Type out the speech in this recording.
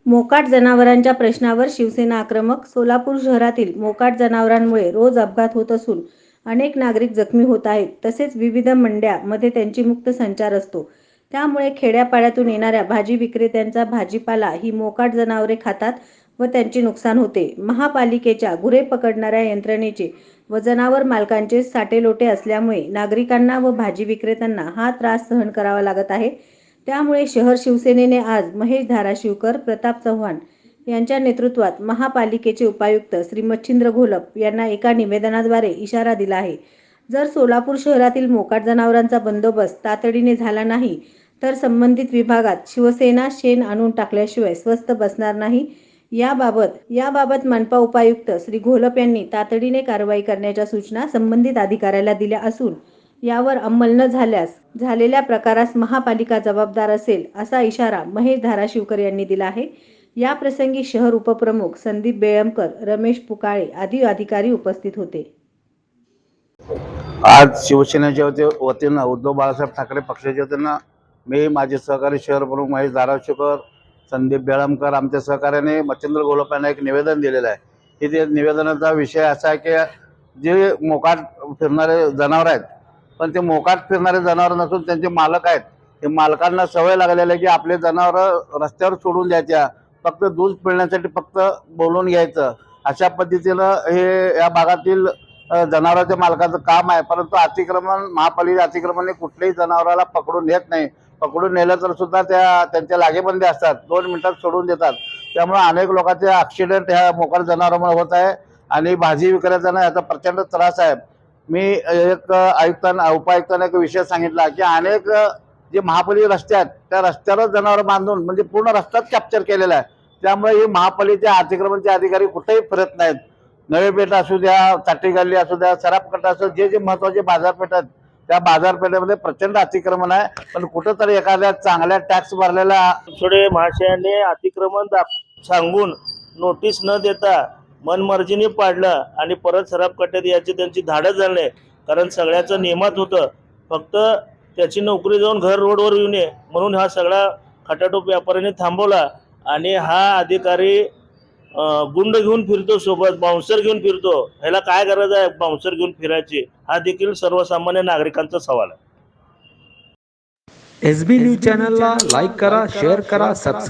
मोकाट जनावरांच्या प्रश्नावर शिवसेना आक्रमक. सोलापूर शहरातील मोकाट जनावरांमुळे रोज अपघात होत असून अनेक नागरिक जखमी होत आहेत. तसेच विविध मंड्यांमध्ये त्यांची मुक्त संचार असतो. त्यामुळे खेड्यापाड्यातून येणाऱ्या भाजी विक्रेत्यांचा भाजीपाला ही मोकाट जनावरे खातात व त्यांचे नुकसान होते. महापालिकेच्या गुरे पकडणाऱ्या यंत्रणेचे व जनावर मालकांचे साटेलोटे असल्यामुळे नागरिकांना व भाजी विक्रेत्यांना हा त्रास सहन करावा लागत आहे. त्यामुळे शहर शिवसेनेने आज महेश धाराशिवकर, प्रताप चव्हाण यांच्या नेतृत्वात महापालिकेचे उपायुक्त श्री मच्छिंद्र घोलप यांना एका निवेदनाद्वारे इशारा दिला आहे. जर सोलापूर शहरातील मोकाट जनावरांचा बंदोबस्त तातडीने झाला नाही तर संबंधित विभागात शिवसेना शेण आणून टाकल्याशिवाय स्वस्थ बसणार नाही. याबाबत मनपा उपायुक्त श्री घोलप यांनी तातडीने कारवाई करण्याच्या सूचना संबंधित अधिकाऱ्याला दिल्या असून यावर अंमल न झाल्यास झालेल्या प्रकारास महापालिका जबाबदार असेल असा इशारा महेश धाराशिवकर यांनी दिला आहे. या प्रसंगी शहर उपप्रमुख संदीप बेळमकर, रमेश पुकाळे आदी अधिकारी उपस्थित होते. आज शिवसेनेच्या वतीनं उद्धव बाळासाहेब ठाकरे पक्षाच्या वतीनं मी माझे सहकारी शहर प्रमुख महेश धाराशिवकर, संदीप बेळमकर आमच्या सहकार्याने मच्छिंद्र घोलप यांना एक निवेदन दिलेलं आहे. की ते निवेदनाचा विषय असा आहे की जे मोकाट फिरणारे जनावर आहेत, पण ते मोकाट फिरणारे जनावर नसून त्यांचे मालक आहेत. ते मालकांना सवय लागलेली आहे की आपले जनावर रस्त्यावर सोडून द्यायच्या, फक्त दूध पिळण्यासाठी फक्त बोलून घ्यायचं. अशा पद्धतीनं हे या भागातील जनावरांच्या मालकाचं काम आहे. परंतु अतिक्रमण महापालिका अतिक्रमण कुठल्याही जनावराला पकडून नेत नाही. पकडून नेलं तर सुद्धा त्यांच्या लागेबंदी असतात, 2 मिनिटात सोडून देतात. त्यामुळे अनेक लोकांचे ॲक्सिडेंट ह्या मोकाट जनावरांमुळे होत आहे आणि भाजी विक्रेत्यांना याचा प्रचंड त्रास आहे. मी एक उपायुक्तांना एक विषय सांगितला की अनेक जे महापालिका रस्ते आहेत त्या रस्त्यावर जनावर बांधून म्हणजे पूर्ण रस्ताच कॅप्चर केलेला आहे. त्यामुळे ही महापालिकेच्या अतिक्रमणचे अधिकारी कुठेही फिरत नाहीत. नवी पेठ असू द्या, चाटी गल्ली असू द्या, सराफकट्टा असू, जे महत्वाचे बाजारपेठ आहेत त्या बाजारपेठेमध्ये प्रचंड अतिक्रमण आहे. पण कुठंतरी एखाद्या चांगल्या टॅक्स भरलेल्या थोडे महाशयाने अतिक्रमण सांगून नोटीस न देता मनमर्जीने पाडलं आणि परत सराफकट्ट्यात याची त्यांची धाडस झाली नाही. कारण सगळ्याचं नियमात होतं, फक्त त्याची नोकरी जाऊन घर रोडवर येऊ नये म्हणून हा सगळा खटाटोप व्यापाऱ्याने थांबवला. आणि हा अधिकारी गुंड घेऊन फिरतो, सोबत बाउन्सर घेऊन फिरतो. ह्याला काय गरज आहे बाउन्सर घेऊन फिरायची? हा देखील सर्वसामान्य नागरिकांचा सवाल आहे. SB न्यूज चॅनलला लाईक करा, शेअर करा, सबस्क्राईब